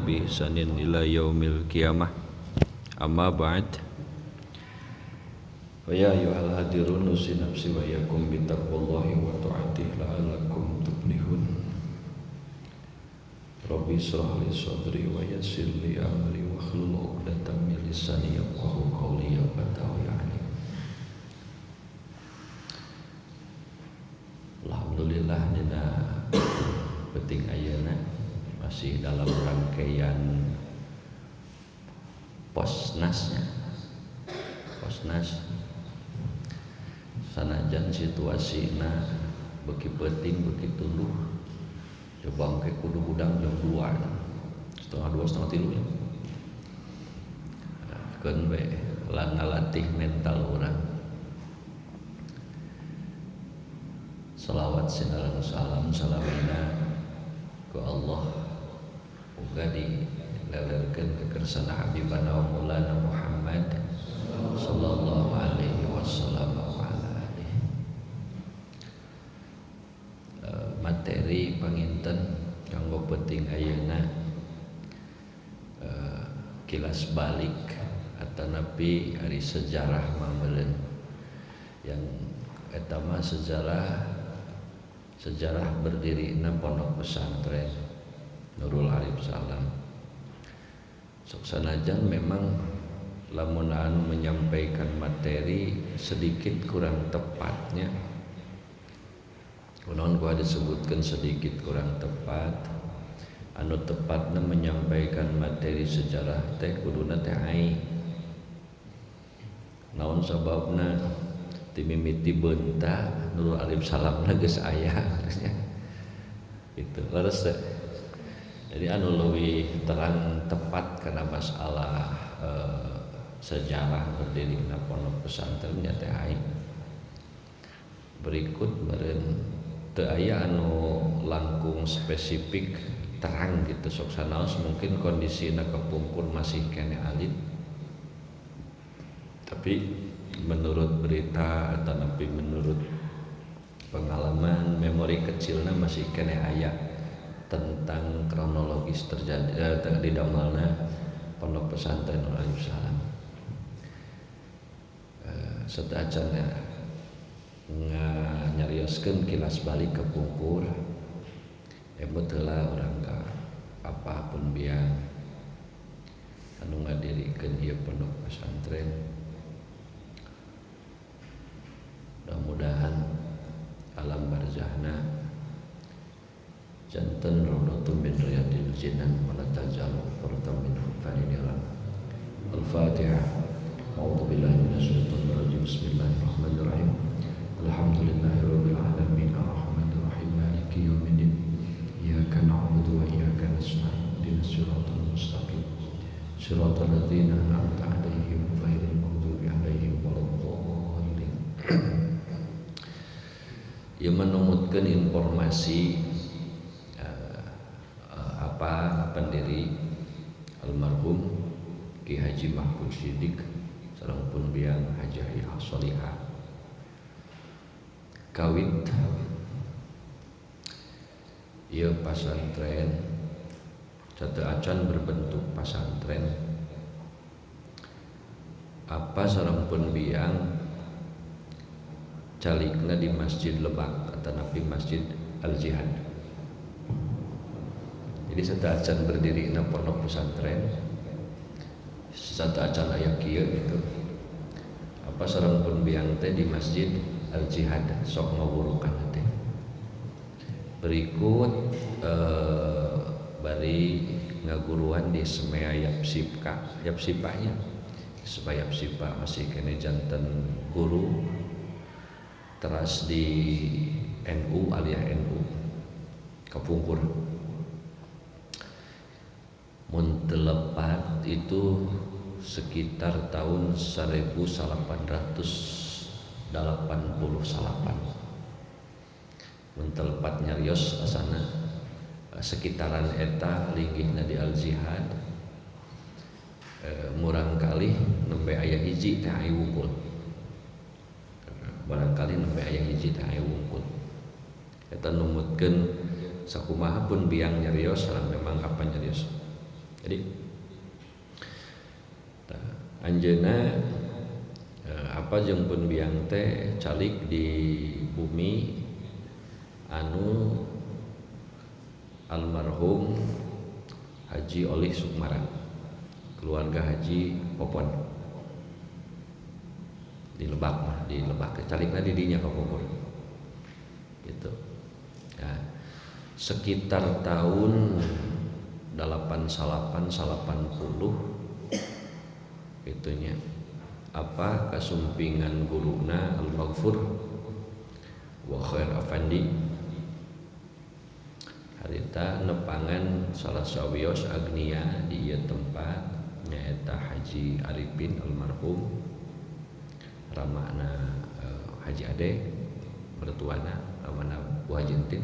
بإحسان إلى يوم القيامة أما بعد فيا أيها الحاضرون أوصي نفسي وإياكم بتقوى الله وطاعته لعلكم تفلحون Rabbi israh li sadri wa yassir li amri wahlul 'uqdatam min lisani yafqahu qawli ya fatahu ya alim. Alhamdulillah dina penting ayeuna masih dalam rangkaian Posnas sanajan situasina beki penting beki tuluh coba ke kudu gudang jam 2 setengah 3 ya kan we ngalatih mental orang salawat sinaran salam salamina ke Allah uga dilelelkeun ke kersana habibana wa maulana Muhammad sallallahu alaihi wasallam wa ala alihi. Materi panginten kanggo penting ayeuna kilas balik atau nabi ari sejarah mameureun yang eta mah sejarah berdirinya pondok pesantren Nurul Arif Salam. Sok sanajan memang lamun anu menyampaikan materi sedikit kurang tepatnya, kunaon gua disebutkan sedikit kurang tepat. Anu tepatna menyampaikan materi sejarah teh kuduna teh aing. Naon sababna ti mimiti beunta Nurul Arif Salamna geus aya gitu. Leres teh. Jadi anu leuwih terang tepat kana masalah sejarah berdirinya pondok pesantren nya teh aing. Berikut meureun teu aya anu langkung spesifik terang gitu sok sanaos mungkin kondisina kepungkur masih kene alit, tapi menurut berita atau nabi menurut pengalaman memori kecilna masih kene aya tentang kronologis terjadi di damelna pondok pesantren Nurul Arif Salam. Sadacan nyarioskeun kilas balik ke pungkur beuteulah urang ka apapun biang anu ngadirikeun ieu pondok pesantren. Mudah-mudahan alam barzahna janten raudhatun min riyadil jinan wala tajalu furtan min hufanil Al-Fatihah. A'udzu billahi minasyaitonir rajim. Bismillahirrahmanirrahim. Alhamdulillahirabbil alamin arrahmanir rahim maliki yaumiddin iyyaka na'budu wa iyyaka nasta'in ihdinas siratal mustaqim siratal ladzina an'amta 'alaihim ghairil maghdubi 'alaihim waladdallin. Ia menumutkan informasi apa pendiri almarhum Ki Haji Mahfud Siddiq sareng pun biang Hajah Iha Sholihah kawit ieu pasantren satu acan berbentuk pasantren apa sareng pun biang calikna di Masjid Lebak atau napi Masjid Al-Jihad. Jadi sadaacan berdiri na pondok pesantren sadaacan aya kieu gitu. Apa sareng pun biang teh di Masjid Al-Jihad sok ngawurukan teh. Berikut bari ngaguruan di Semea Yapsipanya. Semea Yapsipa masih kene janten guru teras di NU alias NU Kapungkur. Mun telepat itu sekitar tahun 1888. Mun telepat nyarios asana sekitaran eta linggihna di Al-Jihad murang kali nembe aya hiji teh aya wungkul. Barangkali nembe aya hiji teh aya wungkul. Eta numutkeun sakumaha pun biang nyarios sareng memang apa nyarios. Jadi anjeunna apa jeung pun biang teh calik di bumi anu almarhum Haji Olih Sukmara, keluarga Haji Popon di Lebak calikna di dinya ka Popon gitu. Nah, sekitar tahun 80 gitunya apa kasumpingan guruna Al-Maghfur wa Khair Afandi harita nepangan salah sawios agnia di ieu tempat nyaeta Haji Arifin almarhum ramana Haji Ade mertuana ramana Bu Haji Entin,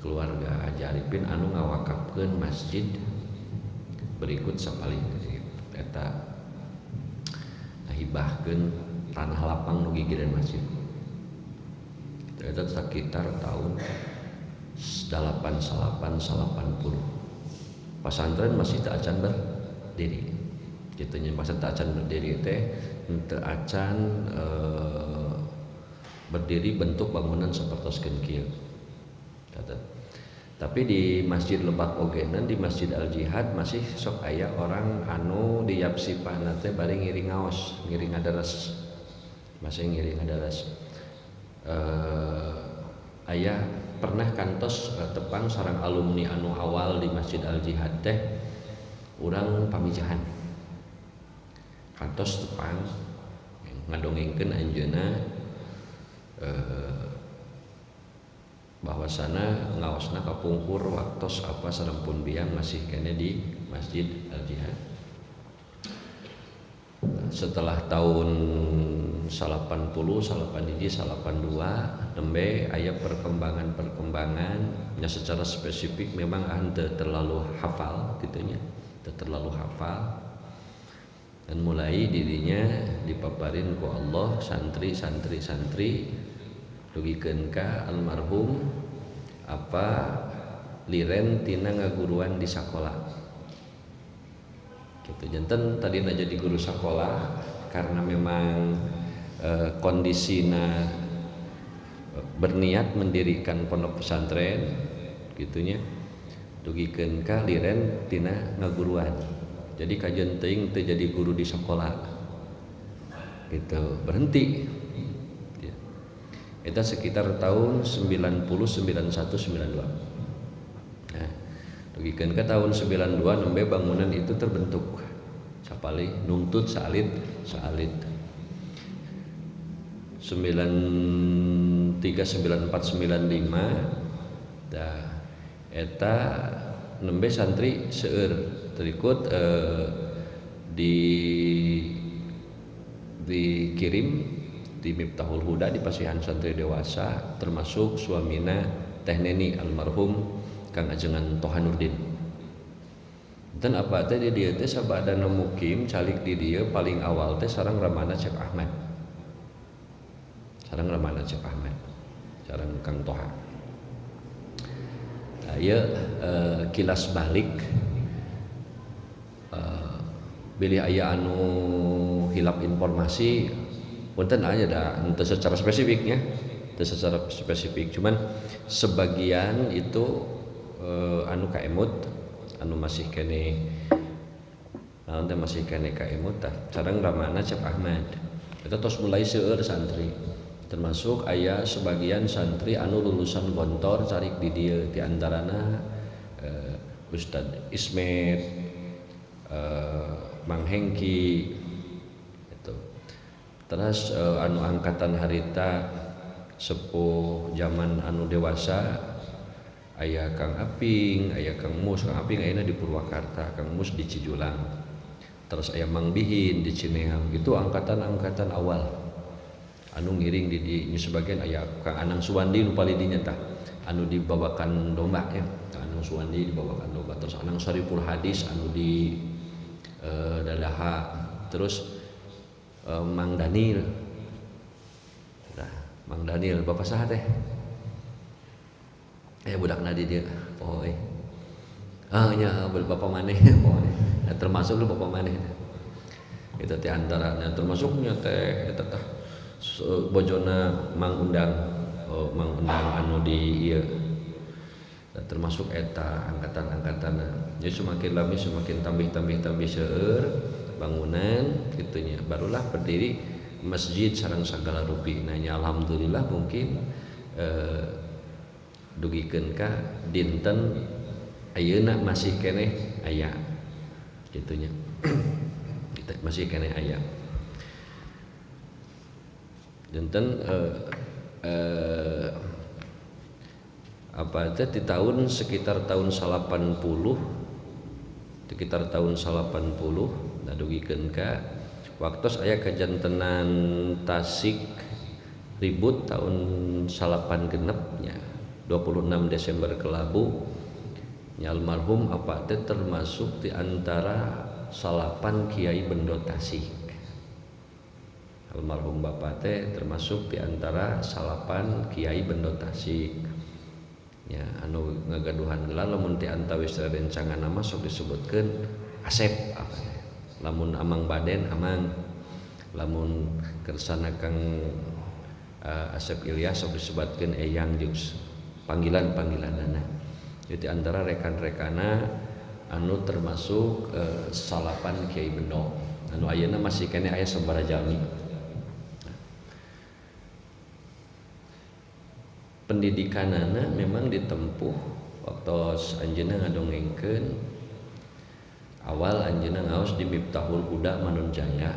keluarga Haji Arifin anu ngawakafkeun masjid berikut sapalih eta ngahibahkeun tanah lapang nu gigireun masjid. Eta sekitar tahun 80 pasantren masih teu acan berdiri. Kitu nya pas teu acan berdiri teh teu acan berdiri bentuk bangunan sapertoskeun kieu. Tapi di Masjid Lebak ogenan di Masjid Al Jihad masih sok aya orang anu di yapsipana teh bari ngiring ngaos, ngiring ngadaras. Masih ngiring ngadaras. Aya pernah kantos tepang sareng alumni anu awal di Masjid Al Jihad teh urang pamijahan. Kantos tepang ngadongengkeun anjeunna bahwasana ngaosna kapungkur waktos apa sarempun biang masih kene di Masjid Al Jihad. Setelah tahun 80, 82 nembe aya perkembangan nya secara spesifik memang teu terlalu hafal gitu nya, teu terlalu hafal. Dan mulai dirinya dipaparin ku Allah santri dugikeun ka almarhum apa liren tina ngaguruan di sakola gitu. Janten tadina jadi guru sakola karena memang kondisina berniat mendirikan pondok pesantren gitunya, dugikeun ka liren tina ngaguruan. Jadi kajian teuing teu jadi guru di sakola gitu, berhenti. Itu sekitar tahun 90, 91, 92. Nah, dugikeun ke tahun 92 nembe bangunan itu terbentuk. Sapalih nuntut salit. 93, 94, 95 dah eta nembe santri seueur terikut dikirim di Miftahul Huda di Pasihan Santri Dewasa, termasuk suamina Teh Neni almarhum Kang Ajengan Toha Nurdin. Dan apa teh di dieu teh sabada mukim calik di dieu paling awal teh sareng Ramana Cep Ahmad. Sareng Kang Toha. Ieu kilas balik bilih aya anu hilap informasi punten aya da teu secara spesifiknya, cuman sebagian itu anu kaemut anu masih kene naon teh masih kene kaemut tah sareng Ramana Cep Ahmad. Eta tos mulai seueur santri, termasuk aya sebagian santri anu lulusan Gontor carik di dieu, di antarana Ustad Ismet, Mang Hengki itu. Terus anu angkatan harita sepuh zaman anu dewasa aya Kang Aping, aya Kang Mus. Kang Aping ayeuna di Purwakarta, Kang Mus di Cijulang. Terus aya Mang Bihin di Cineam. Gitu angkatan-angkatan awal anu ngiring di sebagian aya Kang Anang Suwandi nu palidinya tah anu dibawakan domba ya. Kang Anang Suwandi dibawakan domba. Terus Anang Saripul Hadis anu di Dadaha. Terus Mang Daniel. Nah, Mang Daniel bapak saha teh? Budakna di dieu poe. nya bapak maneh nah, termasuk lu bapak maneh itu teh antaranya termasuknya teh eta teh bojona Mang Undang anu di ieu termasuk eta angkatan-angkatana jadi semakin lami semakin tambih seueur bangunan gitunya barulah berdiri masjid sareng sagala rupi nanya alhamdulillah mungkin dugikeun ka dinten ayeuna masih keneh aya gitunya masih keneh aya dinten apa teh di tahun sekitar tahun 80 nah dugikeun ka waktos aya kajantenan Tasik ribut tahun 86 nya 26 Desember kelabu nya almarhum apa teh termasuk di antara salapan Kiai Bendo Tasik almarhum bapak teh termasuk di antara salapan Kiai Bendo Tasik ya anu ngagaduhan gelar lamun ti antawis rencangan nama sok disebutkeun Asep apa lamun Amang Baden Amang lamun kersana Kang Asep Ilyas sok disebutkeun Eyang jeung panggilan-panggilanana jadi antara rekan-rekana anu termasuk salapan Kiai Bendo anu ayeuna masih kene aya sabaraha jalmi pendidikanana memang ditempuh waktu anjeunna ngadongengkeun awal anjeunna ngaos di Miftahul Huda Manunjaya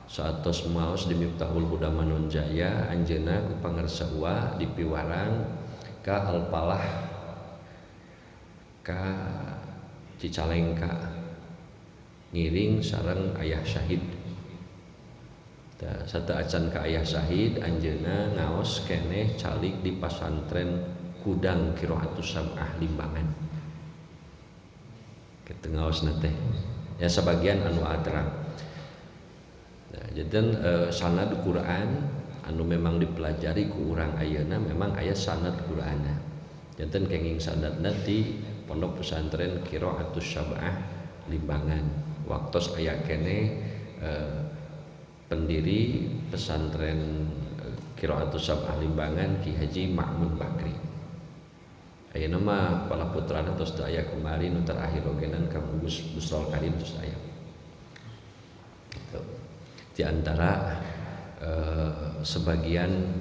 saetos maos di Miftahul Huda Manunjaya anjeunna ku pangarsaua dipiwarang ka Alpalah ka Cicalengka ngiring sareng Ayah Syahid satu acan ka Ayah Syahid anjeunna ngaos keneh calik di pasantren Kudang Qiraatus Sab'ah Limbangan kitu ngaosna teh ya sebagian anu adrang nah jadi sanad Quran anu memang dipelajari ku urang ayeuna memang aya sanad Qur'ana janten kenging sanadna di pondok pesantren Qiraatus Sab'ah Limbangan waktos aya keneh pendiri pesantren Qiraatus Sab'ah Limbangan Ki Haji Ma'mun Bakri ayeuna mah kepala putrana tos teu aya kemarin nu terakhir ogenan Kang Gus Busrol Karim tos aya di antara sebagian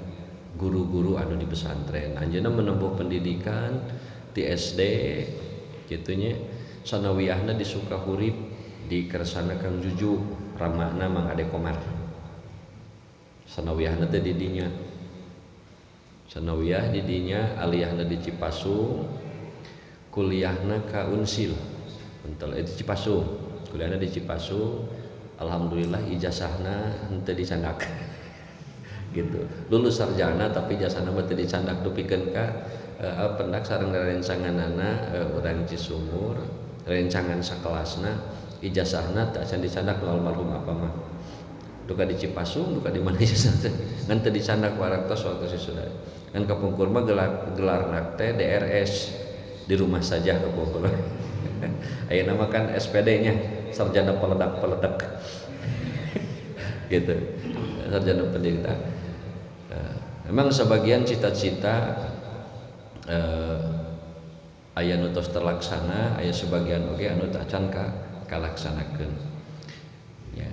guru-guru anu di pesantren anjeunna menempuh pendidikan di SD gitunya sanawiyahna di Sukahurip di kersana Kang Juju ramahna Mang Ade Komar sanawiyahna teh di dinya sanawiyah di dinya aliyahna di Cipasung kuliahna ka Unsil entel di Cipasung kuliahna di Cipasung alhamdulillah ijazahna henteu dicandak gitu lulus sarjana tapi ijazahna mah teu dicandak dupikeun ka pendak sareng rencanganana urang Cisumur rencangan sakelasna ijazahna teu acan dicandak nu almarhum apa mah duka di Cipasung duka di mana ijazahna ngan teu dicandak waraktos waktu sisuda kan kapungkur mah gelar teh DRS di rumah saja kapungkur ayeuna mah kan SPD-nya sarjana peledak gitu sarjana pendidikan memang sebagian cita-cita aya nu tos terlaksana aya sebagian oge anu teu acan kalaksanakeun ya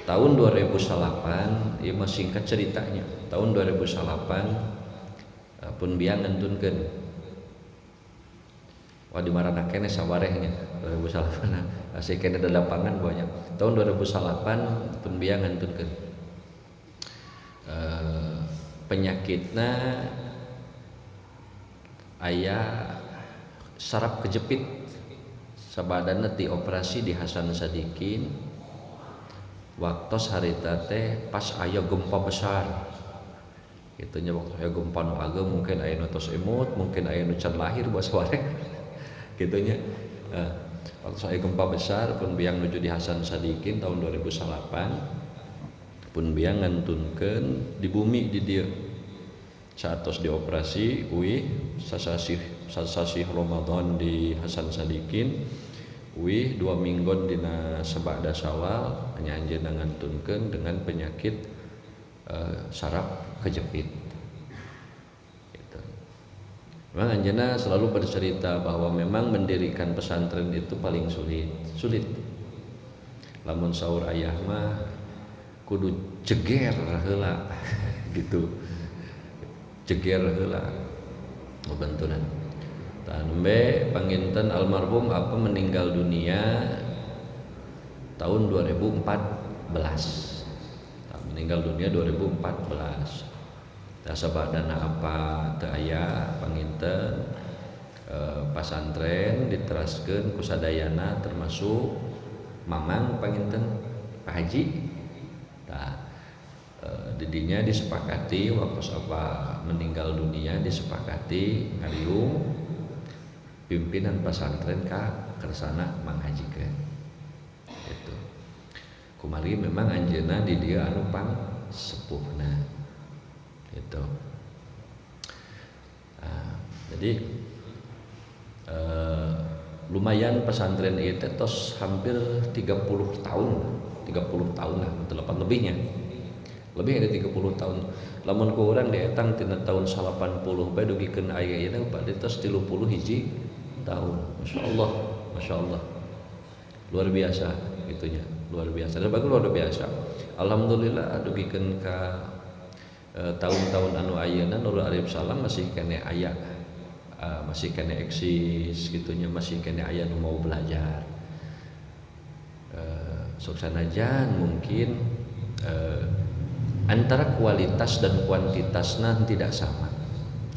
tahun 2008 ieu mah singkat ceritanya tahun 2008 pun biang ngentunkeun wah di marana kene sabarehnya 2008 asih kene da lapangan banyak tahun 2008 pun biang ngentunkeun penyakitna aya saraf kejepit sabadana dioperasi di Hasan Sadikin waktos harita teh pas aya gempa besar gitunya waktu aya gempa nu ageng mungkin aya nu tos emut mungkin aya nu can lahir bos warek gitunya waktu aya gempa besar pun biang nuju di Hasan Sadikin tahun 2008 pun biang ngantunkeun di bumi di dieu saat tos dioperasi uih sasasi sasih Ramadan di Hasan Sadikin wih 2 minggon dina sabada Syawal hanya anjeunna ngantunkeun dengan penyakit saraf kejepit gitu. Memang anjeunna selalu bercerita bahwa memang mendirikan pesantren itu paling sulit. Lamun saur ayah mah kudu jeger heula gitu. Jeger heula bebenturan. Nembe panginten almarhum apa meninggal dunia tahun 2014. Meninggal dunia 2014. Sabadana apa teu aya panginten pasantren diteraskeun ku sadayana termasuk mamang panginten Pak Haji. Didinya disepakati waktu apa meninggal dunia disepakati ngaliung pimpinan pesantren ka kersana manghajikeun gitu. Kumari memang anjeunna di dieu anu pang sepuhna gitu. Jadi lumayan pesantren itu tos hampir 30 tahun lah, lebihnya. Lebih dari 30 tahun. Lamun ku urang dietang tina tahun 80 bae dugikeun aya ieu Pak ditos 30 hiji tahun. Masya Allah. Luar biasa gitunya, luar biasa. Dan bagus luar biasa. Alhamdulillah dugikeun ka tahun-tahun anu ayeuna Nurul Arif Salam masih kene aya. Masih kene eksis gitunya, masih kene aya nu mau belajar. Sok sanajan mungkin antara kualitas dan kuantitasna tidak sama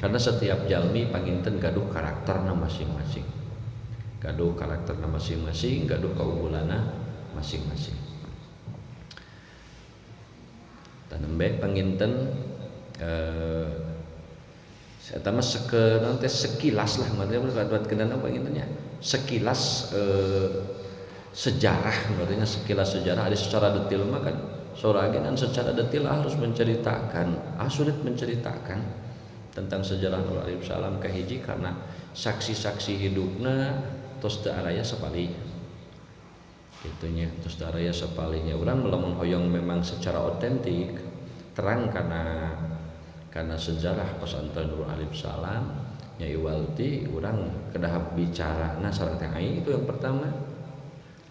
karena setiap jalmi panginten gaduh karakterna masing-masing, gaduh kaunggulanna masing-masing. Tanembe panginten eta mah sekilas lah maksudna pangintennya sekilas sejarah, maksudnya sekilas sejarah ada secara detail mah kan soragenan secara detail harus menceritakan, sulit menceritakan tentang sejarah Nurul Arif Salam kahiji karena saksi-saksi hidupna tos teu araya sapali gitunya, tos teu araya sapalinya. Urang lamun hoyong memang secara otentik terang karena sejarah pesantren Nurul Arif Salam Nyai Walti urang kedah bicarana sareng aing itu yang pertama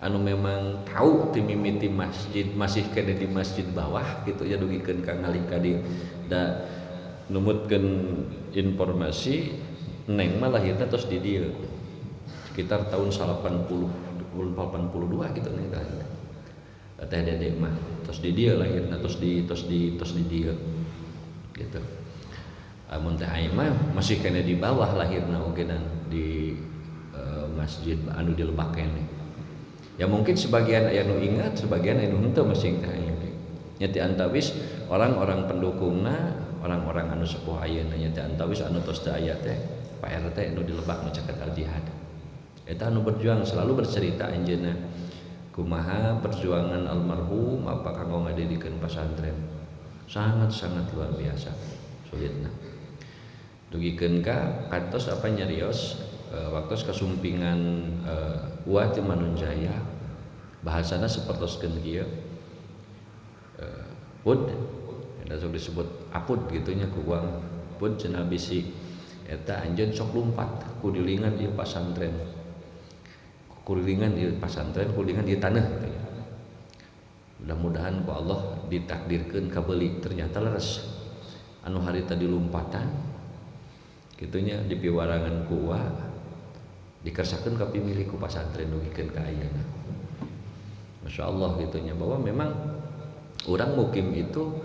anu memang tahu ti mimiti masjid masih kena di masjid bawah gitu ya dugikeun ka ngalika di da numutkeun informasi neng mah lahirna tos di dieu sekitar tahun 82 gitu neng lahirna teh dede mah tos di dieu lahirna tos di dieu gitu. Amun teh aing mah masih kena di bawah lahirna ogenan di masjid anu di Lebak kene. Ya mungkin sebagian aya nu ingat, sebagian aya nu henteu masing teh aya. Nya ti antawis orang-orang pendukungna, orang-orang anu sepuh ayeuna nya ti antawis anu tos teu aya teh Pak RT anu di Lebak nu caket Al Jihad. Eta anu berjuang selalu bercerita anjeunna kumaha perjuangan almarhum apa kanggo ngadidikeun pesantren. Sangat-sangat luar biasa sulitna. Dugikeun ka kantos apa nyarios waktu kasumpingan Uat Manunjaya bahasana sapertoskeun kieu pud eta sok disebut apud gitunya ku uang pud cenah bisi eta anjeun sok lumpat kudilingan di pesantren kudilingan di tanah gitu ya. Mudah-mudahan ku Allah ditakdirkeun kabeuli ternyata leres anu harita di lompatan gitunya di piwarangan ku dikersakeun ka pimilih ku pasantren dugikeun ka ayeuna. Masya Allah gitunya bahwa memang orang mukim itu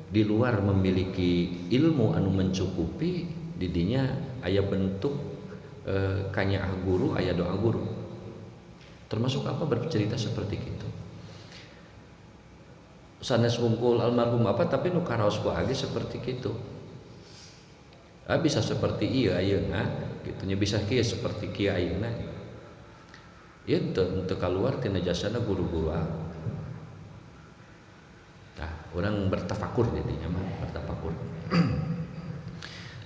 di luar memiliki ilmu anu mencukupi didinya aya bentuk kanyaah guru aya doa guru termasuk apa bercerita seperti itu sanes wungkul almarhum apa tapi nu karaos ku age seperti kitu bisa seperti ieu ayeuna gitunya bisa kieu seperti kieu ayeuna ieu teu kaluar tina jasana guru-guru orang bertafakur jadinya mah bertafakur.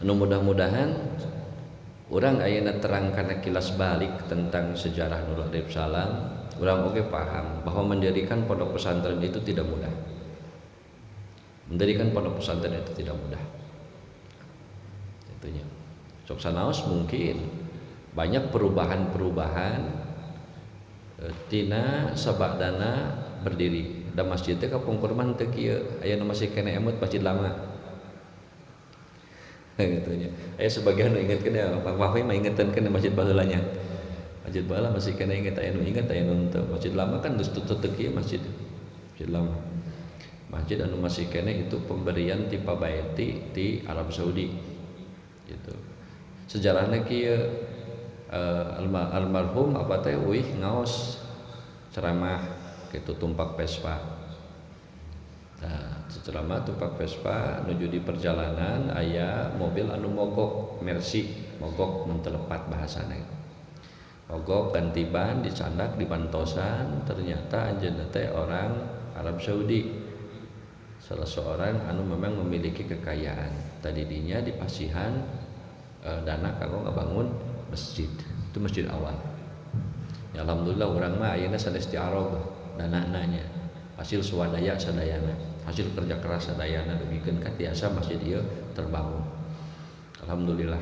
Mudah-mudahan Orang ayeuna terang karena kilas balik tentang sejarah Nurul Arif Salam, orang oke paham bahwa mendirikan pondok pesantren itu tidak mudah. Mendirikan pondok pesantren itu tidak mudah. Itunya. Sok sanaos mungkin banyak perubahan-perubahan tina sabadana berdiri. Da masjid teh kapungkurman teu kieu, ayeuna masih kene emut masjid lama. Gitunya. Sebagian ingatkan ya, Pak Wahwi mah ingetan kan masjid baheulanya. Masjid baheula masih kena inget aya nu inget aya nu teu. Masjid lama kan geus tutut kieu masjid. Masjid lama. Masjid anu masih kene itu pemberian ti Pabaeti di Arab Saudi. Gitu. Sejarahna kieu almarhum apa teh euih ngaos ceramah kitu tumpak Vespa. Nah, ceramah tumpak Vespa nuju di perjalanan aya mobil anu mogok Mercy, mogok mentelepat bahasana. Mogok ganti ban dicandak di bantosan, ternyata anjeunna teh orang Arab Saudi. Salah seorang anu memang memiliki kekayaan. Tadi dinya di Pasihan dana kanggo ngabangun masjid. Itu masjid awal. Ya alhamdulillah urang mah ayeuna sanes ti Arab danana-nya. Hasil swadaya sadayana. Hasil kerja keras sadayana dugikeun ka tiasa masjid ieu terbangun. Alhamdulillah.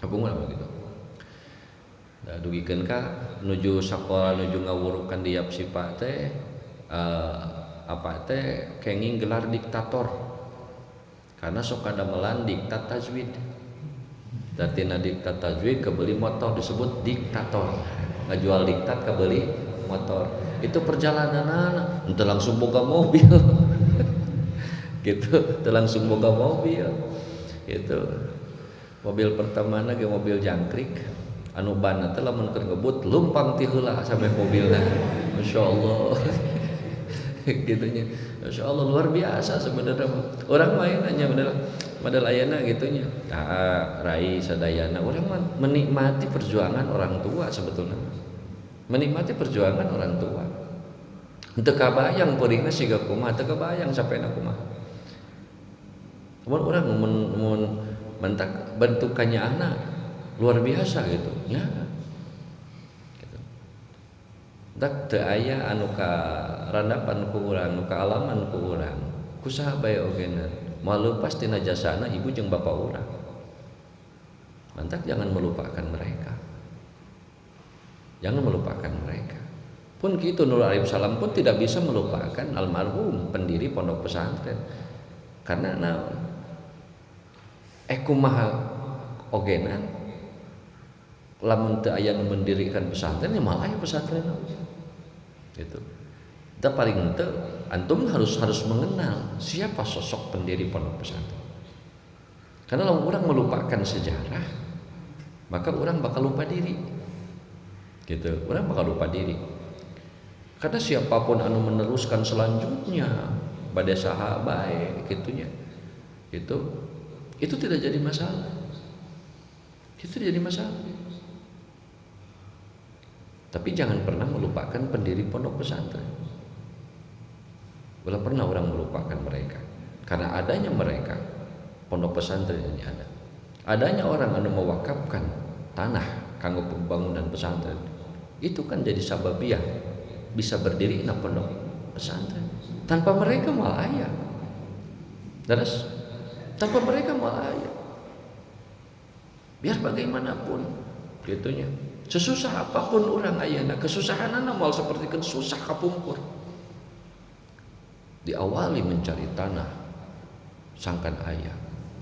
Kapungan begitu. Da dugikeun ka nuju sakola nuju ngawurukan di Yapsipa teh apa teh kenging gelar diktator. Karena sok kadamelan diktat tajwid. Datina diktat tajwid kebeli motor disebut diktator. Ngajual diktat kebeli motor. Itu perjalanan ente langsung boga mobil. Gitu, teu langsung boga mobil. Gitu. Mobil pertama ge mobil jangkrik anu banna teh lamun keur ngebut lumpang ti heula sampai mobilna. Masyaallah. Gitunya. Masyaallah luar biasa sebenarnya. Orang main hanya modal ayana gitunya. Nah, rai sadayana orang menikmati perjuangan orang tua sebetulnya. Menikmati perjuangan orang tua. Teu kabayang peuringna siga kumaha, teu kabayang sapena kumaha. Orang mentak bentukannya anak luar biasa gitu ya. Gitu. Dak teu aya anu ka randapan ku urang, anu ka alaman ku urang. Kusaha bae ogena, maleupas tina jasana ibu jeung bapa urang. Mantak jangan melupakan mereka. Jangan melupakan mereka. Pun gitu Nurul Arif Salam pun tidak bisa melupakan almarhum pendiri pondok pesantren. Karena kumaha ogenan lamun teu aya nu mendirikan pesantren ya malah aya pesantren gitu. Kita paling teu antum harus mengenal siapa sosok pendiri pondok pesantren. Karena kalau orang melupakan sejarah, maka orang bakal lupa diri. Gitu, orang bakal lupa diri. Karena siapapun anu meneruskan selanjutnya pada sahabat gitunya. Itu tidak jadi masalah. Itu tidak jadi masalah. Tapi jangan pernah melupakan pendiri pondok pesantren. Belum pernah orang melupakan mereka. Karena adanya mereka, pondok pesantren ini ada. Adanya orang anu mewakafkan tanah kanggo pembangunan pesantren. Itu kan jadi sababiyah bisa berdiri na pondok pesantren. Tanpa mereka malah aya. Terus tanpa mereka malah aya. Biar bagaimanapun gitunya. Sesusah apapun orang ayana, kesusahanana moal seperti kan susah kapungkur. Diawali mencari tanah sangkan aya.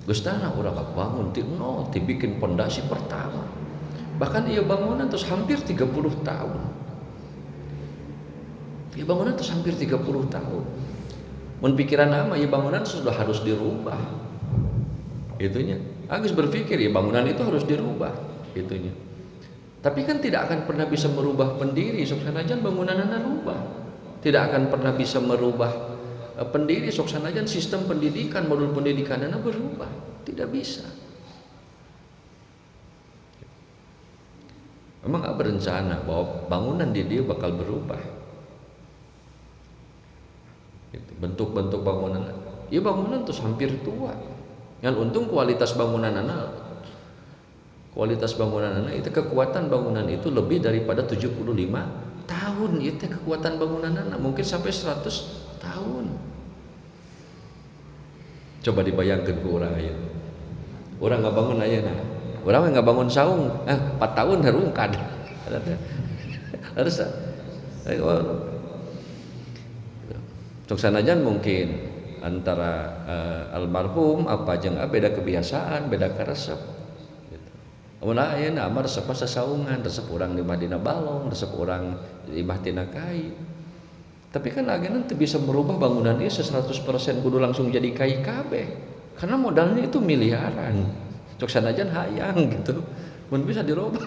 Geus tanah urang bangun ti nol, dibikin pondasi pertama. Bahkan ieu bangunan terus hampir 30 tahun. Ieu bangunan terus hampir 30 tahun. Mun pikiran ama ieu bangunan sudah harus dirubah. Itunya. Agus berpikir ya bangunan itu harus dirubah. Itunya. Tapi kan tidak akan pernah bisa merubah pendiri sok sanajan bangunanana rubah. Tidak akan pernah bisa merubah pendiri sok sanajan sistem pendidikan, modul pendidikanana berubah. Tidak bisa. Memang gak berencana bahwa bangunan di dia bakal berubah. Bentuk-bentuk bangunan. Ya, bangunan terus hampir tua. Yang untung kualitas bangunan anak Kualitas bangunan itu, kekuatan bangunan itu lebih daripada 75 tahun. Itu kekuatan bangunan mungkin sampai 100 tahun. Coba dibayangkan ke orang aja. Orang nggak bangun aja nah. Orang nggak bangun saung, 4 tahun harungkad. Harus cok sanajan mungkin antara almarhum apa jeung beda kebiasaan, beda karesep. Amun ayeuna mah resep sasaungan, resep urang di Madinah balong, resep urang di Tina kai. Tapi kan ageuna teu bisa merubah bangunan ieu 100% kudu langsung jadi kai kabeh. Karena modalnya itu miliaran. Cok sanajan hayang gitu. Mun bisa dirubah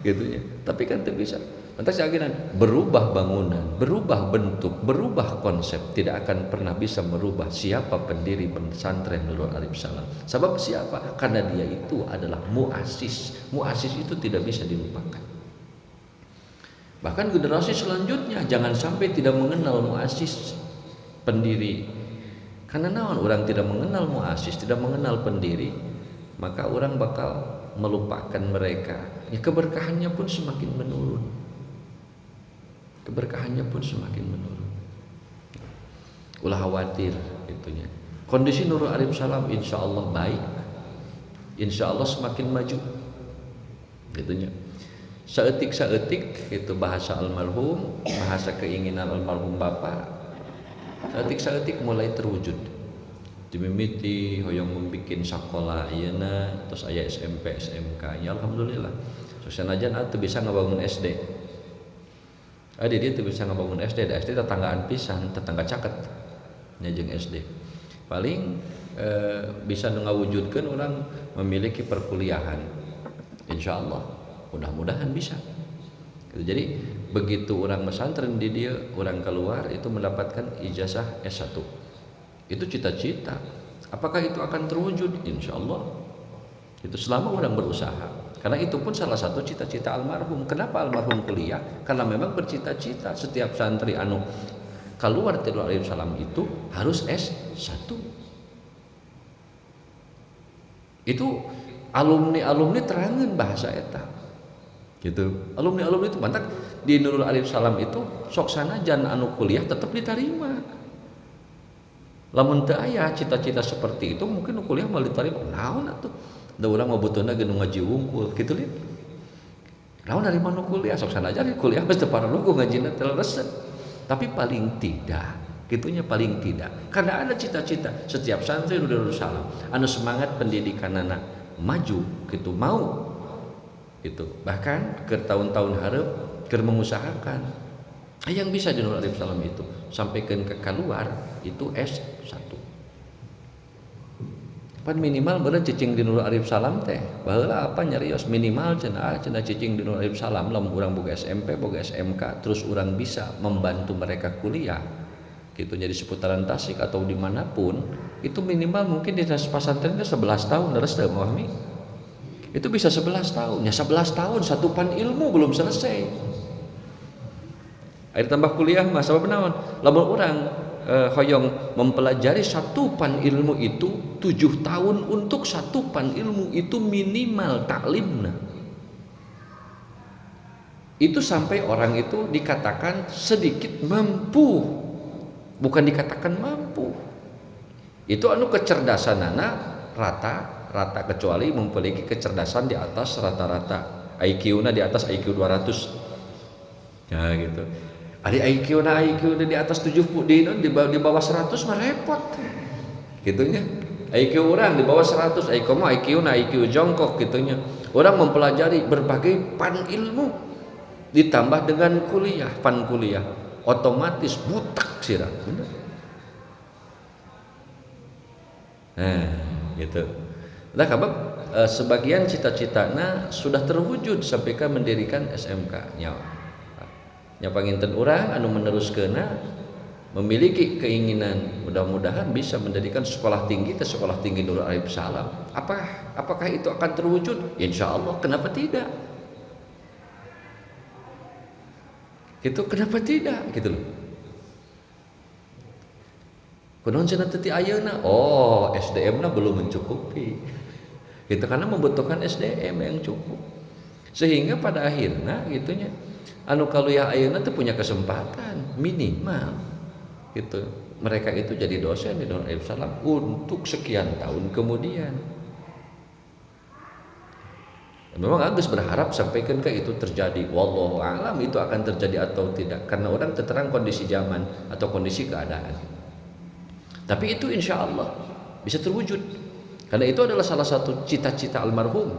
gitu ya. Tapi kan teu bisa. Lantas ageuna berubah bangunan, berubah bentuk, berubah konsep tidak akan pernah bisa merubah siapa pendiri pesantren Nurul Arif Salam. Sebab siapa? Karena dia itu adalah muassis. Muassis itu tidak bisa dilupakan. Bahkan generasi selanjutnya jangan sampai tidak mengenal muassis pendiri. Karena naon orang tidak mengenal muassis, tidak mengenal pendiri, maka orang bakal melupakan mereka. Ya, keberkahannya pun semakin menurun. Keberkahannya pun semakin menurun. Ulah khawatir itunya. Kondisi Nurul Arif Salam insya Allah baik, insya Allah semakin maju gitunya. Saeutik itu bahasa almarhum, bahasa keinginan almarhum bapak. Saeutik mulai terwujud. Dimimiti hoyong membikin sekolah ayeuna terus aya SMP SMK nya alhamdulillah. Sosanajan atuh bisa ngabangun SD. Dia tuh bisa ngebangun SD, SD tetanggaan pisan, tetangga caket nyajeng SD. Paling bisa ngawujudkeun orang memiliki perkuliahan. Insya Allah, mudah-mudahan bisa. Jadi begitu orang pesantren di dia, orang keluar itu mendapatkan ijazah S1. Itu cita-cita. Apakah itu akan terwujud? Insya Allah. Itu selama orang berusaha. Karena itu pun salah satu cita-cita almarhum. Kenapa almarhum kuliah? Karena memang bercita-cita setiap santri anu keluar dari Nurul Arif Salam itu harus S1. Itu alumni terangan bahasa eta. Gitu. Alumni itu mantak di Nurul Arif Salam itu sok sanajan anu kuliah tetap diterima. Lamun teu aya cita-cita seperti itu mungkin kuliah malah diterima. Naon atuh? Da urang mah butuhna geus ngaji wungkul kitu liat. Naon dari mana kuliah sok sanajan kuliah geus teu paralungguh ngajina teu resep. Tapi paling tidak, gitunya paling tidak. Karena ada cita-cita setiap santri Nurul Arif Salam anu semangat pendidikanana maju gitu mau itu. Bahkan ke tahun-tahun hareup keur mengusahakan yang bisa di Nurul Arif Salam itu sampaikan ke keluar itu S1. Pan minimal bener cicing di Nurul Arif Salam teh baheula apa nyarios minimal cenah cicing di Nurul Arif Salam lamun urang boga SMP boga SMK terus urang bisa membantu mereka kuliah gitu jadi seputaran Tasik atau dimanapun itu minimal mungkin di pesantren 11 tahun terus teu Muhammad itu bisa 11 tahun ya 11 tahun satu pan ilmu belum selesai air tambah kuliah mah sabab naon lamun urang hoyong mempelajari satu pan ilmu itu 7 tahun untuk satu pan ilmu itu minimal taklimna itu sampai orang itu dikatakan sedikit mampu bukan dikatakan mampu itu anu kecerdasanana rata kecuali memiliki kecerdasan di atas rata-rata IQ-na di atas IQ 200 ya gitu. Ada IQ di atas 70 di bawah 100 mah repot. Gitunya. IQ orang di bawah 100, IQ mah IQ jongkok gitunya. Orang mempelajari berbagai pan ilmu ditambah dengan kuliah, pan kuliah, otomatis butak sirah. Benar. Nah, gitu. Nah, kabab sebagian cita-citana sudah terwujud sampai ke mendirikan SMK nya. Nya panginten urang anu meneruskeuna memiliki keinginan mudah-mudahan bisa mendirikan sekolah tinggi Nurul Arif Salam. Apakah itu akan terwujud? Insya Allah, kenapa tidak? Gitu, kenapa tidak? Gitu loh. Kunaon cenah teu ti ayeuna? Oh, SDM-na belum mencukupi. Gitu, karena membutuhkan SDM yang cukup. Sehingga pada akhirnya gitunya anu kaluya ayeuna teh punya kesempatan minimal gitu. Mereka itu jadi dosen di Nurul Arif Salam untuk sekian tahun kemudian. Memang Agus berharap sampaikan ke itu terjadi. Wallahu a'lam itu akan terjadi atau tidak, karena orang terterang kondisi zaman atau kondisi keadaan. Tapi itu insya Allah bisa terwujud, karena itu adalah salah satu cita-cita almarhum.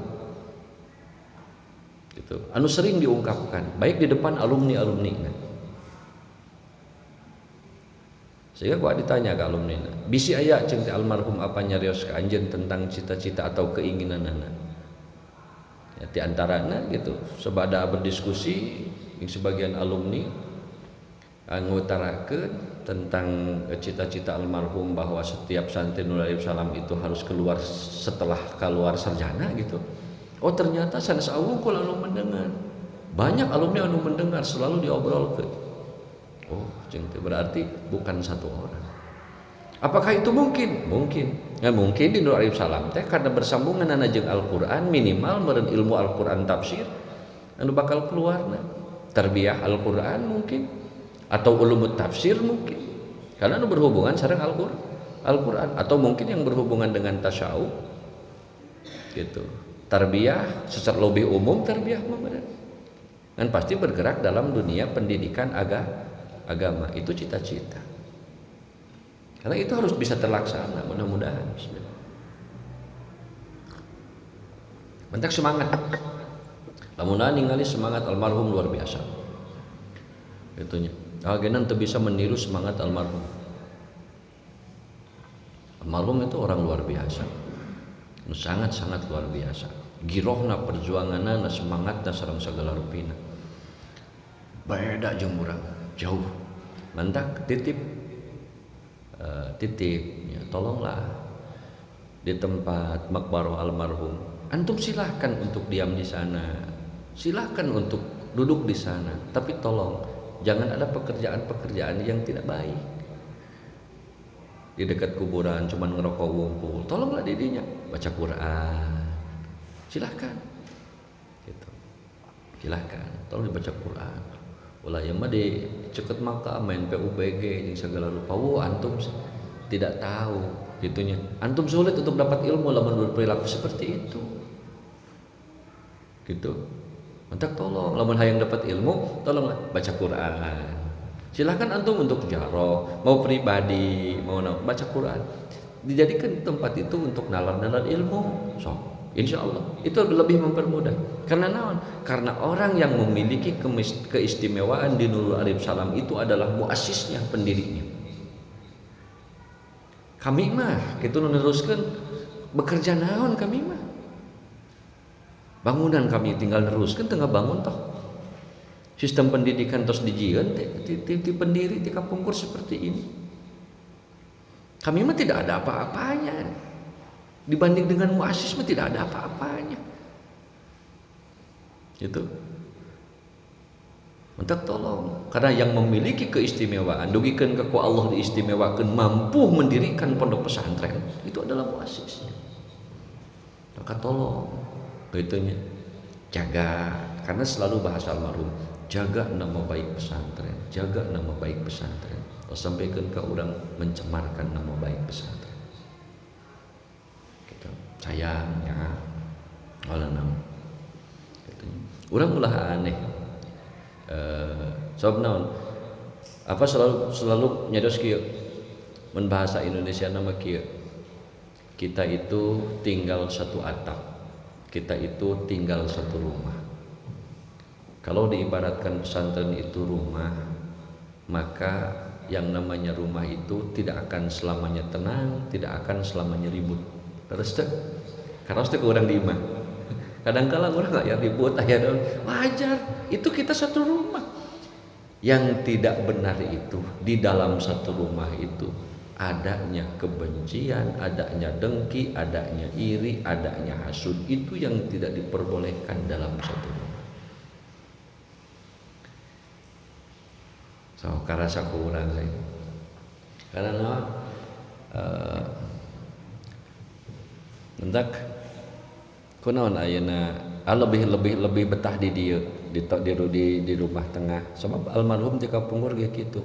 Gitu. Anu sering diungkapkan, baik di depan alumni-alumni. Sehingga gua ditanya ke alumni, bisi aya ceng almarhum apa nyarios ke anjeun tentang cita-cita atau keinginan anak. Ya, di antaranya gitu, sebada berdiskusi yang sebagian alumni ngutarakeun tentang cita-cita almarhum bahwa setiap santri Nurul Arif Salam itu harus keluar setelah keluar sarjana gitu. Oh ternyata sanes awungkul anu mendengar. Banyak alumni anu mendengar selalu diobrolkeun. Oh, jeung berarti bukan satu orang. Apakah itu mungkin? Mungkin. Ya mungkin di Nurul Arif Salam teh karena bersambungan jeung Al-Qur'an, minimal meureun ilmu Al-Qur'an tafsir anu bakal keluarna. Tarbiyah Al-Qur'an mungkin atau ulumut tafsir mungkin. Karena anu berhubungan sareng Al-Qur'an atau mungkin yang berhubungan dengan tasyawuf. Gitu. Tarbiyah secara lebih umum, tarbiyah benar. Dan pasti bergerak dalam dunia pendidikan agama, itu cita-cita. Karena itu harus bisa terlaksana, mudah-mudahan. Mentak semangat. Lamun ningali semangat almarhum luar biasa. Gitunya. Agenan teu bisa meniru semangat almarhum. Almarhum itu orang luar biasa. Sangat-sangat luar biasa. Girohna perjuanganna, semangatna sareng sagala rupina. Beda jeung urang, jauh. Mantak titip ya, tolonglah di tempat makbarah almarhum. Antum silahkan untuk diam di sana. Silahkan untuk duduk di sana, tapi tolong jangan ada pekerjaan-pekerjaan yang tidak baik. Di dekat kuburan cuman ngerokok wungkul, tolonglah didinya baca Quran, silahkan gitu, silahkan tolong dibaca Quran. Ulah yang mah di ceket makam main PUBG yang segala rupa. Antum tidak tahu gitunya, antum sulit untuk dapat ilmu lamun berperilaku seperti itu gitu. Mantak tolong lamun hayang dapat ilmu, tolonglah baca Quran. Silahkan antum untuk jaro, mau pribadi, mau baca Quran. Dijadikan tempat itu untuk nalar-nalar ilmu. So, insya Allah itu lebih mempermudah. Karena naon? Karena orang yang memiliki keistimewaan di Nurul Arif Salam itu adalah muasisnya, pendirinya. Kami mah gitu meneruskan bekerja naon kami mah. Bangunan kami tinggal neruskan tengah bangun toh. Sistem pendidikan terus dijieun ti pendiri ti kapungkur seperti ini. Kami mah tidak ada apa-apanya. Dibanding dengan muassis mah tidak ada apa-apanya. Gitu. Mentak tolong, karena yang memiliki keistimewaan, dugikeun ka ku Allah diistimewakeun mampu mendirikan pondok pesantren, itu adalah muassis. Maka tolong gitunya. Jaga, karena selalu bahasa almarhum, jaga nama baik pesantren, jaga nama baik pesantren. Sampaikan ke orang mencemarkan nama baik pesantren. Gitu. Sayang ya, oleh nama. Gitu. Orang ulah aneh. Sob naon? Apa selalu nyados kieu? Mun bahasa Indonesia nama kieu. Kita itu tinggal satu atap. Kita itu tinggal satu rumah. Kalau diibaratkan pesantren itu rumah, maka yang namanya rumah itu tidak akan selamanya tenang, tidak akan selamanya ribut. Terus teh, karena teh orang di imah. Kadang-kala orang nggak ya ribut, ayah wajar. Itu kita satu rumah. Yang tidak benar itu di dalam satu rumah itu adanya kebencian, adanya dengki, adanya iri, adanya hasud. Itu yang tidak diperbolehkan dalam satu rumah. So, karasa kurang saya. Karena hendak kunaon ayeuna lebih betah di dieu di rumah tengah sebab almarhum ti kapungkur ge kitu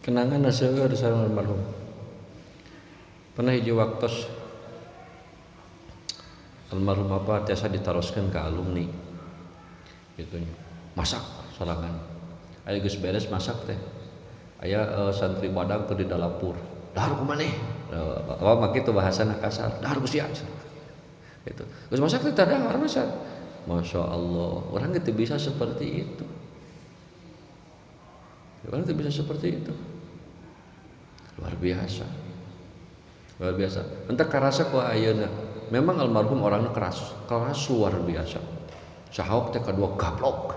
kenangan seueur sareng almarhum. Pernah hiji waktos almarhum apa tiasa ditaroskeun ka alumni gitu nya masak sorangan aya geus beres masak teh aya santri badag teu di dapur dahar kumaneh apa make itu bahasana kasar dahar ku sia gitu geus masak teh dahar masak. Masya Allah, orang itu bisa seperti itu. Orang itu bisa seperti itu. Luar biasa. Luar biasa. Entah karasa ku ayeuna. Memang almarhum orangnya keras luar biasa. Sahaok teh kadua gaplok.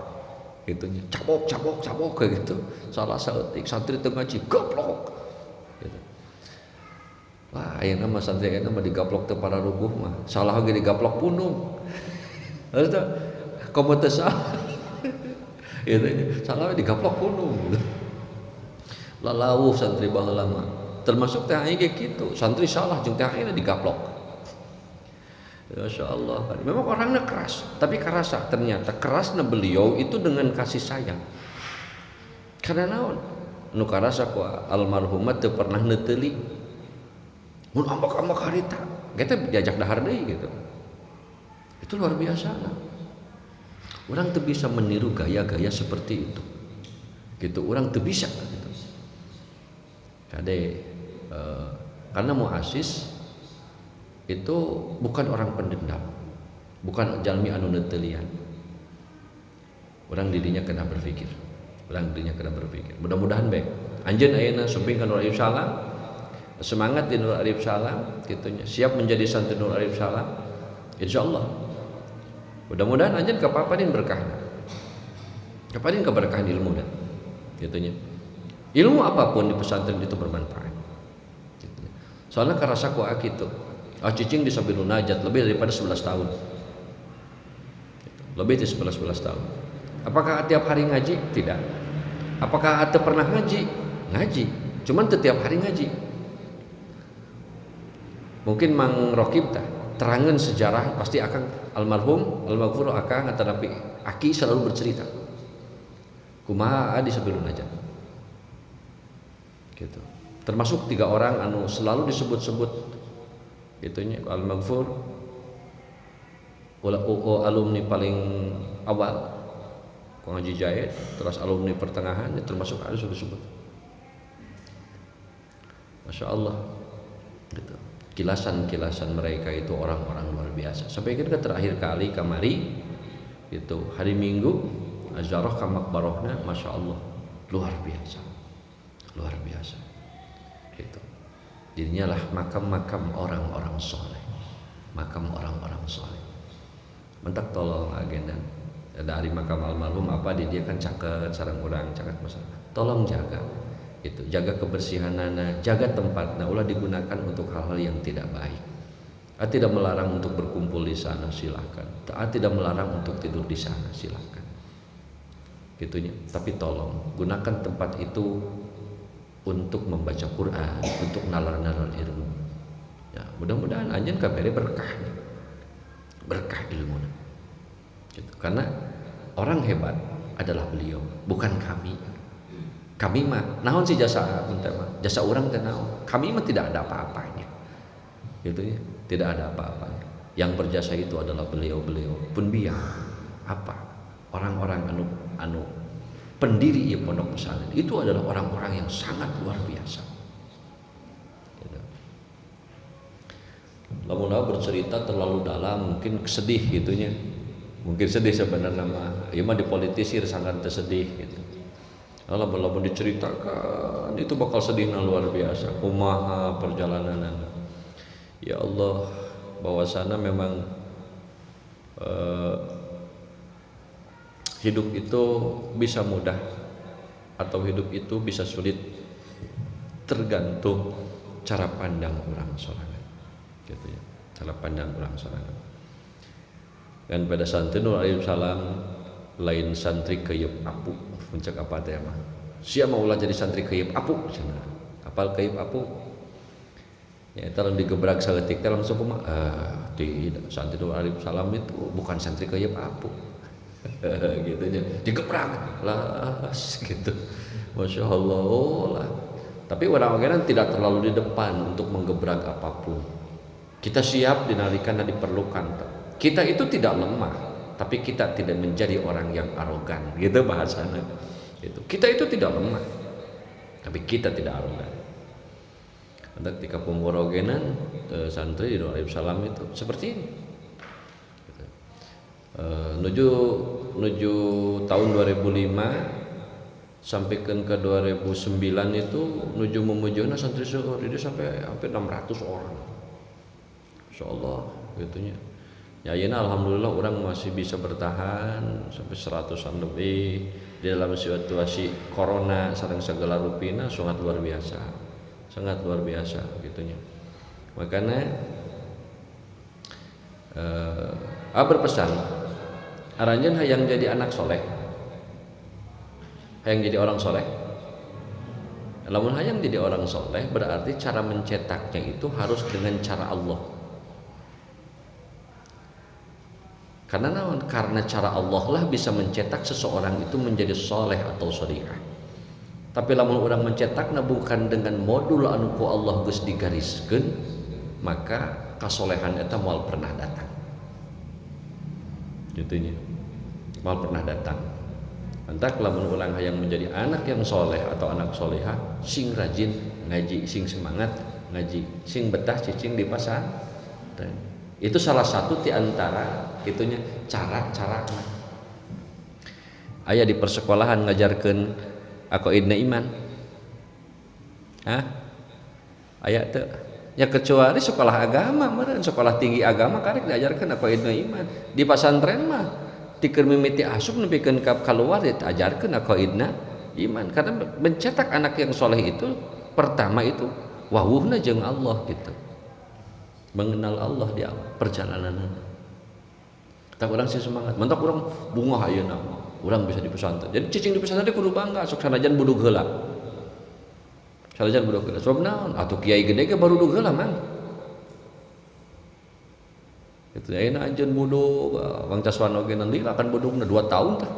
Gitunya, cabok kayak gitu. Salah saeutik santri teu ngaji gaplok. Gitu. Wah, ayeuna mah santri ayeuna mah digaplok teu para rubuh mah. Salah ge digaplok punung. Harus tak komunitas gitu, salah digaplok punung gitu. Lalauh santri baheula mah termasuk teh aing ge kitu santri salah jeung teh aing digaplok. Masya Allah, memang orangnya keras tapi karasa ternyata kerasna beliau itu dengan kasih sayang karena naon nu karasa ku almarhum teu pernah neuteuli mun ambak-ambak harita kita diajak dahar deui gitu. Itu luar biasa lah. Orang tuh bisa meniru gaya-gaya seperti itu gitu, orang tuh bisa gitu. Karena muasis itu bukan orang pendendam, bukan jalmi anu neuteulian. Orang didinya kena berpikir, mudah-mudahan baik anjeun ayeuna sumping ka Nur Arif Salam, semangat di Nur Arif Salam gitunya, siap menjadi santri Nur Arif Salam insyaallah. Mudah-mudahan anjeun kapapanin berkahna. Kapanin keberkahan ilmu dan gitunya. Ilmu apapun di pesantren itu bermanfaat. Gitu. Soalnya karasa ku akitu. Cicing di Sabilun Najat lebih daripada 11 tahun. Gitu. Lebih dari 11 tahun. Apakah tiap hari ngaji? Tidak. Apakah ate pernah ngaji? Ngaji. Cuman setiap hari ngaji. Mungkin Mang Rokib tah terangan sejarah pasti akan almarhum al-maghfur akan tetapi aki selalu bercerita kumaha di Sabilun Najat gitu. Termasuk 3 orang anu selalu disebut-sebut gitunya al-maghfur alumni paling awal ku ngaji jahit terus alumni pertengahan termasuk ada disebut Masya Allah gitu. Kilasan mereka itu orang-orang luar biasa. Sampai kita terakhir kali kamari itu hari Minggu ajarah ka makbarohna Masya Allah luar biasa gitu. Jadinya lah makam-makam orang-orang soleh, mentak tolong agenda dari makam almarhum apa dia kan caket sareng urang caket masalah tolong jaga itu, jaga kebersihanana, jaga tempatnya, ulah digunakan untuk hal-hal yang tidak baik. Tidak melarang untuk berkumpul di sana, silakan. Tidak melarang untuk tidur di sana, silakan. Gitunya. Tapi tolong gunakan tempat itu untuk membaca Quran, untuk nalar-nalar ilmu. Ya, mudah-mudahan anjeun kabere berkah ilmu. Gitu. Karena orang hebat adalah beliau, bukan kami. Kami mah naon sih jasa orang teh naon. Kami mah tidak ada apa-apanya. Gitu ya, tidak ada apa-apanya. Yang berjasa itu adalah beliau-beliau pun biang apa? Orang-orang anu pendiri ieu pondok pesantren itu adalah orang-orang yang sangat luar biasa. Gitu. Lamun bercerita terlalu dalam mungkin sedih gitunya. Mungkin sedih sebenarnya mah. Ieu mah dipolitisir sangat sedih gitu. Lamun diceritakan itu bakal sedihna luar biasa. Kumaha perjalanan. Ya Allah, bahwasana memang hidup itu bisa mudah atau hidup itu bisa sulit tergantung cara pandang orang sorangan. Gitu ya. Cara pandang orang sorangan. Dan pada santri Nur Arif Salam lain santri keyep apu puncak apa teh mah sia mau ulah jadi santri keyep apu cenah apal keyep apu Ya kalau digebrak saletik teh langsung kumaha? Tidak, santri Alif Salam itu bukan santri kayak papu. Gitu nya. Digebrak las gitu. Masya Allah lah. Tapi orang-orang tidak terlalu di depan untuk menggebrak apapun. Kita siap dinalikan dan diperlukan. Kita itu tidak lemah, tapi kita tidak menjadi orang yang arogan. Gitu bahasanya. Gitu. Kita itu tidak lemah, tapi kita tidak arogan. Ada ketika pemborogenan santri di Alif Salam itu seperti ini. Menuju tahun 2005 sampai ke 2009 itu menuju memujuna santri syukur itu sampai hampir 600 orang. Insyaallah gitunya. Ya ayeuna alhamdulillah orang masih bisa bertahan sampai 100-an lebih di dalam situasi corona sareng segala rupina sangat luar biasa. Sangat luar biasa gitunya. Makanya berpesan aranjeun hayang jadi anak soleh, hayang jadi orang soleh. Lamun hayang jadi orang soleh berarti cara mencetaknya itu harus dengan cara Allah. Karena cara Allah lah bisa mencetak seseorang itu menjadi soleh atau solihah. Tapi lamun orang mencetakna bukan dengan modul anu ku Allah geus digariskeun, maka kasolehan eta moal pernah datang. Gitunya. Moal pernah datang. Antak lamun urang hayang menjadi anak yang soleh atau anak solehah, sing rajin ngaji, sing semangat ngaji, sing betah cicing di pasantren. Itu salah satu di antara itunya cara-cara. Aya di persekolahan ngajarkeun aqaidna iman. Aya teu? Ya kecuali sekolah agama, meureun sekolah tinggi agama karek diajarkeun aqaidna iman. Di pasantren mah dikeun mimiti asup nepikeun ka kaluar diajarkeun aqaidna iman. Karena mencetak anak yang soleh itu pertama itu wawuhna jeung Allah gitu. Mengenal Allah di perjalanan. Tak orang sih semangat. Mentok orang bunga ayeuna. Orang bisa di pesantren. Jadi cicing di pesantren kudu bangga sok sanajan budug heula. Sanajan budug heula. Sebab naon? Atuh kiai gede ge baru budug heula man. Itu ayeuna anjeun budug, Bang Caswan oge nanti akan budugna 2 tahun tah.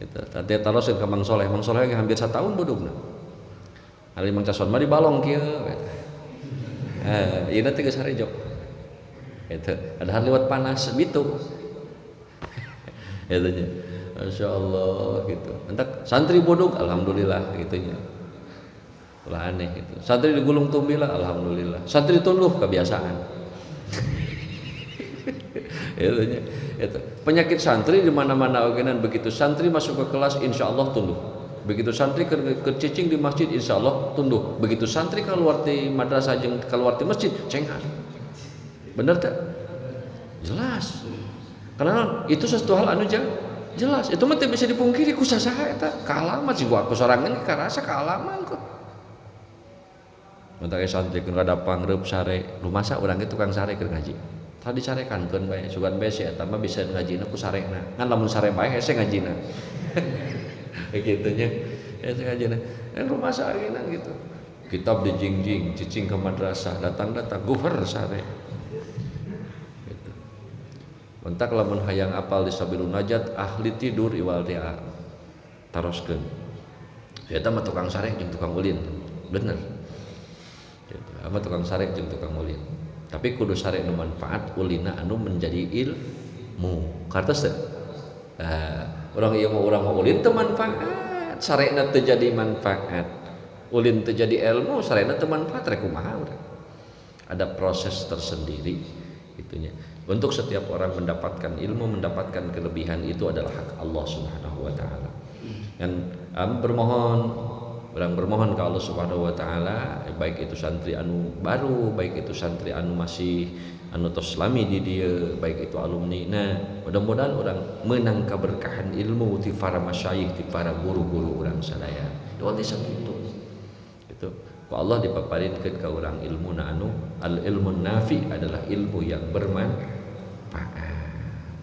Gitu. Tadi taroskeun ka Mang Soleh. Mang Soleh ge hampir 1 tahun budugna. Ari Mang Caswan mah di balong kieu. Ieu teh geus harejok. Itu ada lewat panas gitu. Itunya. Masya Allah gitu. Entak santri bodog alhamdulillah gitunya. Ulah aneh gitu. Santri digulung tumbilah alhamdulillah. Santri tunduh kebiasaan. Itunya. Itu. Penyakit santri di mana-mana ogenan begitu santri masuk ke kelas insyaallah tunduh. Begitu santri ke cicing di masjid insyaallah tunduh. Begitu santri keluar di madrasah jeung keluar di masjid cenghar. Bener tak? Jelas. Karena itu sesuatu hal anu jelas. Itu mah tidak bisa dipungkiri ku sasaha eta. Kaalaman sih gua aku sorangan karasa kaalaman kok. Mun teh santri keur rada pangreup sare, lumasa urang ge tukang sare keur ngaji. Tadi sarekankeun bae, sugan bae si eta mah bisa ngajina ku sarena. Ngan lamun sare bae hese ngajina. Begitunya. Hese ngajina. Lumasa ageuna gitu. Kitab dijingjing, cicing ke madrasah, datang-datang guher sare. Entak lamun hayang apal di sabilun najat ahli tidur iwal dia taroskeun. Eta mah tukang sarek jeung tukang ulin. Bener. Gitu. Ama tukang sarek jeung tukang ulin. Tapi kudu sarek nu manfaat, ulina anu menjadi ilmu. Kartos teh. Urang ieu mah urang ulin teu manfaat, sarekna teu jadi manfaat. Ulin teu jadi ilmu, sarekna teu manfaat rek kumaha urang. Ada proses tersendiri itunya. Untuk setiap orang mendapatkan ilmu, mendapatkan kelebihan itu adalah hak Allah Subhanahu wa taala. Dan orang bermohon ke Allah Subhanahu wa taala, baik itu santri anu baru, baik itu santri anu masih anu tos lami di dia, baik itu alumni. Nah, mudah-mudahan orang menang keberkahan ilmu ti para masyayikh, ti para guru-guru orang sadaya. Doa di sakitu. Itu. Ku Allah dipaparinkeun ka urang ilmuna anu al ilmun nafi adalah ilmu yang bermanfaat.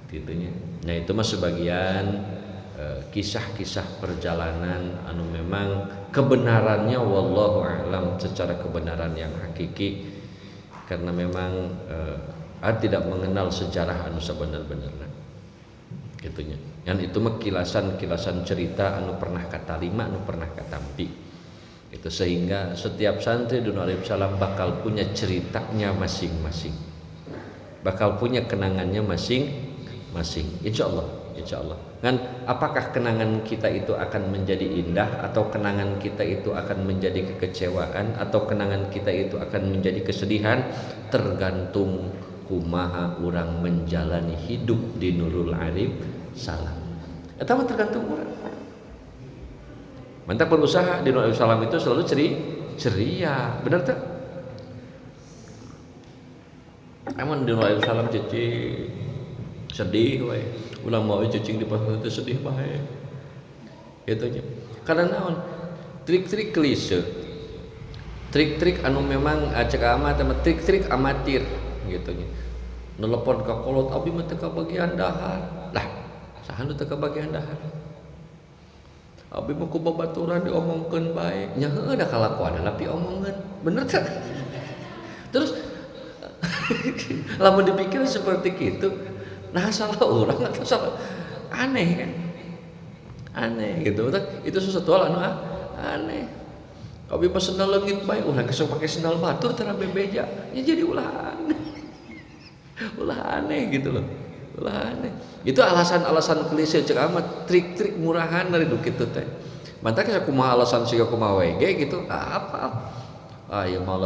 Gitunya. Nah itu mah sebagian kisah-kisah perjalanan anu memang kebenarannya wallahu a'lam secara kebenaran yang hakiki, karena memang tidak mengenal sejarah anu sebenar-benarna gitunya. Yang itu mah kilasan cerita anu pernah katalima, anu pernah katampi itu, sehingga setiap santri di Nurul Salam bakal punya ceritanya masing-masing, bakal punya kenangannya masing-masing, insya Allah. Kan apakah kenangan kita itu akan menjadi indah, atau kenangan kita itu akan menjadi kekecewaan, atau kenangan kita itu akan menjadi kesedihan, tergantung kumaha orang menjalani hidup di Nurul Arif Salam. Eta mah tergantung orang. Mantap berusaha di Nurul Arif Salam itu selalu ceria, benar tak? Amun di Nurul Arif Salam cici sedih we. Ulang mau cicing di pasar itu sedih bae. Gitu nya. Karena naon? Trik-trik klise. Trik-trik anu memang cek amat, trik-trik amatir gitu nya. Nelepon ka kolot abi mah teu ka bagian dahar. Lah, saha nu teu ka bagian dahar? Abi mah ku babaturan diomongkeun bae. Nya heueuh da kalakuan tapi omongkeun. Bener teh? Terus lamun dipikir seperti itu, nah salah orang atau salah, aneh kan, aneh gitu. Itu sesuatu anu aneh. Abi pas sendal leungit bae, ulah kesok pakai sendal batur tara bebeja, ya jadi ulah aneh gitu loh, ulah aneh. Itu alasan-alasan klise cek amat, trik-trik murahan dari kitu teh. Mantak kumaha alasan siga kumaha we gitu, apa? Ya mah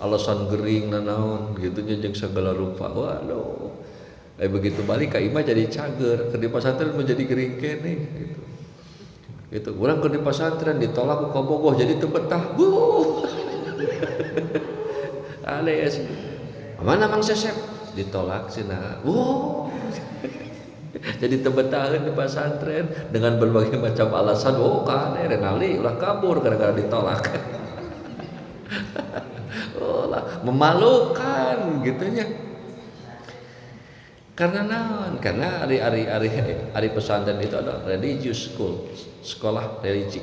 alasan gering nanaon gitu nya jeung segala rupa. Waduh. Begitu balik ka imah jadi cager, ke di pesantren menjadi gering kene gitu. Gitu. Urang ke di pesantren ditolak ku bogoh jadi teu betah. Alias. Mana Mang Sesep ditolak cenah. Jadi teu betaheun di pesantren dengan berbagai macam alasan. Kane renali ulah kabur gara-gara ditolak. Memalukan gitunya. Karena naon? Karena ari pesantren itu adalah religious school, sekolah religi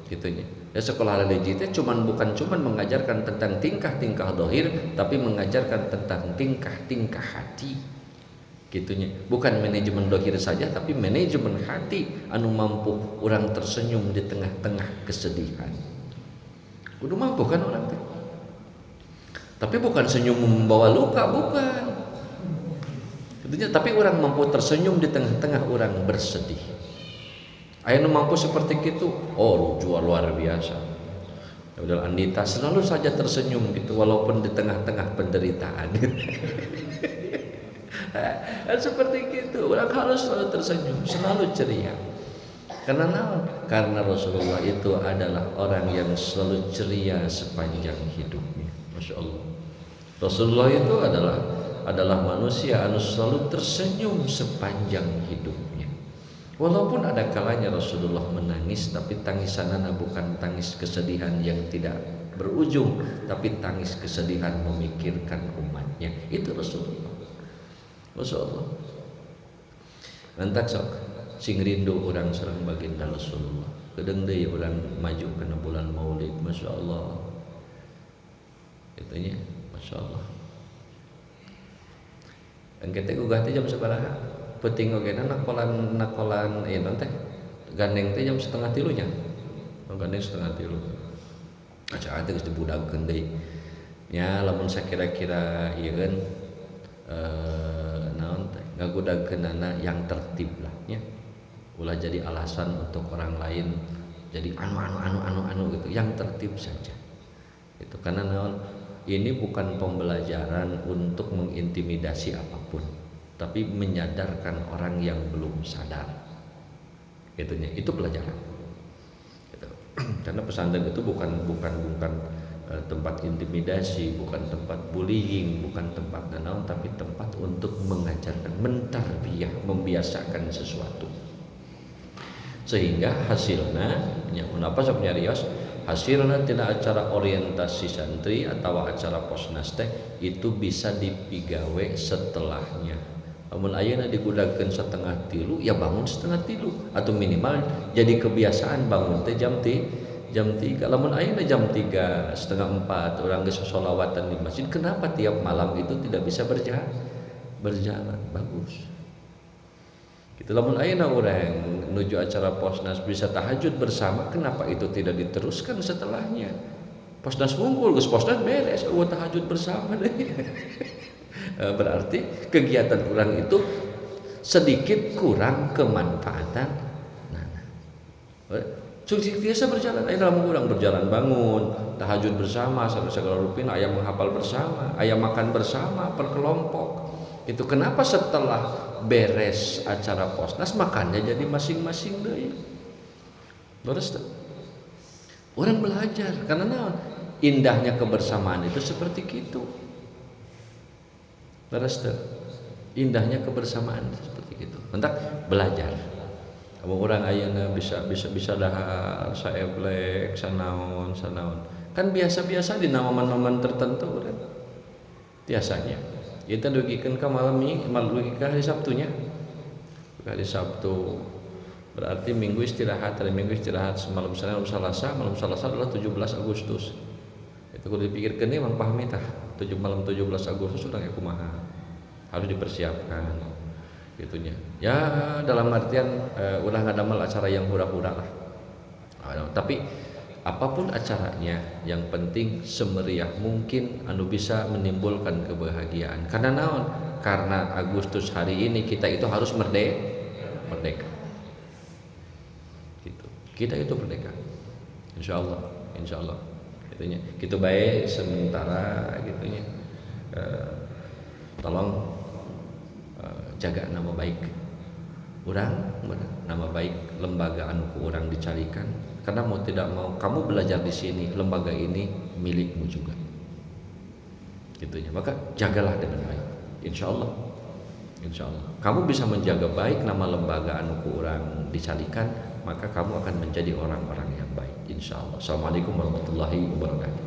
gitunya. Ya sekolah religi itu bukan cuman mengajarkan tentang tingkah-tingkah dohir, tapi mengajarkan tentang tingkah-tingkah hati gitunya. Bukan manajemen dohir saja, tapi manajemen hati anu mampu orang tersenyum di tengah-tengah kesedihan. Kudu mampu kan orang teh. Tapi bukan senyum membawa luka, bukan. Tentunya, tapi orang mampu tersenyum di tengah-tengah orang bersedih. Aya nu mampu seperti itu, jual luar biasa. Udah Andita selalu saja tersenyum gitu, walaupun di tengah-tengah penderitaan. Seperti gitu, orang harus selalu tersenyum, selalu ceria. Karena Rasulullah itu adalah orang yang selalu ceria sepanjang hidupnya. Masya Allah. Rasulullah itu adalah manusia anu selalu tersenyum sepanjang hidupnya. Walaupun ada kalanya Rasulullah menangis, tapi tangisanana bukan tangis kesedihan yang tidak berujung, tapi tangis kesedihan memikirkan umatnya. Itu Rasulullah. Masya Allah. Nantak sok sing rindu orang sareng baginda Rasulullah. Kedeung deui urang maju kana bulan Maulid. Masya Allah. Itunya, Masya Allah. Engke teh gugah teh jam sabaraha? Penting oge nakolan ieu teh. Gandeng teh jam 2:30 nya. Gandeng 2:30. Aca teh geus dibudagkeun deui. Nya lamun sakira-kira ieu kan naon teh ngagudagkeunana yang tertib lah nya. Ulah jadi alasan untuk orang lain jadi anu gitu, yang tertib saja. Itu karena naon? Ini bukan pembelajaran untuk mengintimidasi apapun, tapi menyadarkan orang yang belum sadar. Itunya, itu pelajaran. Gitu. Karena pesantren itu bukan tempat intimidasi, bukan tempat bullying, bukan tempat naon, tapi tempat untuk mengajarkan, mentarbiyah, membiasakan sesuatu. Sehingga hasilnya, apa sebenarnya Rios? Hasilnya tidak acara orientasi santri atau acara posnas teh itu bisa dipigawe setelahnya. Lamun ayeuna digudakeun setengah tilu, ya bangun setengah tilu atau minimal jadi kebiasaan bangun teh jam 3. Lamun ayeuna jam 3 setengah 4 orang geus sholawatan di masjid, kenapa tiap malam itu tidak bisa berjalan bagus. Gitu. Lamun ayeuna urang menuju acara Posnas bisa tahajud bersama, kenapa itu tidak diteruskan setelahnya? Posnas wungkul, geus Posnas beres, tahajud bersama deh. Berarti kegiatan orang itu sedikit kurang kemanfaatan. Sukses biasa berjalan, dalam orang berjalan bangun, tahajud bersama, segala rupin, ayah menghafal bersama, ayah makan bersama, perkelompok. Itu kenapa setelah beres acara Posnas makannya jadi masing-masing deh. Beres tuh. Orang belajar karena indahnya kebersamaan itu seperti itu. Beres tuh. Indahnya kebersamaan seperti itu. Mentak belajar. Kamu orang ayeuna bisa dahar saeblek sanaon. Kan biasa-biasa di momen-momen tertentu kan. Biasanya. Kita dugikeun ka malam dugikeun ka hari Sabtunya. Hari Sabtu berarti Minggu istirahat, hari Minggu istirahat malam Senin, malam Selasa adalah 17 Agustus. Itu kudu dipikirkeun nih Mang pahami tah. Malam 17 Agustus sudah kumaha. Harus dipersiapkan gitunya. Ya dalam artian ulah ngadamal acara yang hura-hura lah. Tapi apapun acaranya yang penting semeriah mungkin anu bisa menimbulkan kebahagiaan. Karena naon? Karena Agustus hari ini kita itu harus merdeka. Gitu. Kita itu merdeka. Insyaallah. Gitunya. Gitu baik sementara gitunya. Tolong jaga nama baik orang, nama baik lembaga anu ku orang dicarikan, karena mau tidak mau kamu belajar di sini, lembaga ini milikmu juga, gitunya. Maka jagalah dengan baik, insya Allah kamu bisa menjaga baik nama lembaga anu ku orang dicarikan, maka kamu akan menjadi orang-orang yang baik, insya Allah. Assalamualaikum warahmatullahi wabarakatuh.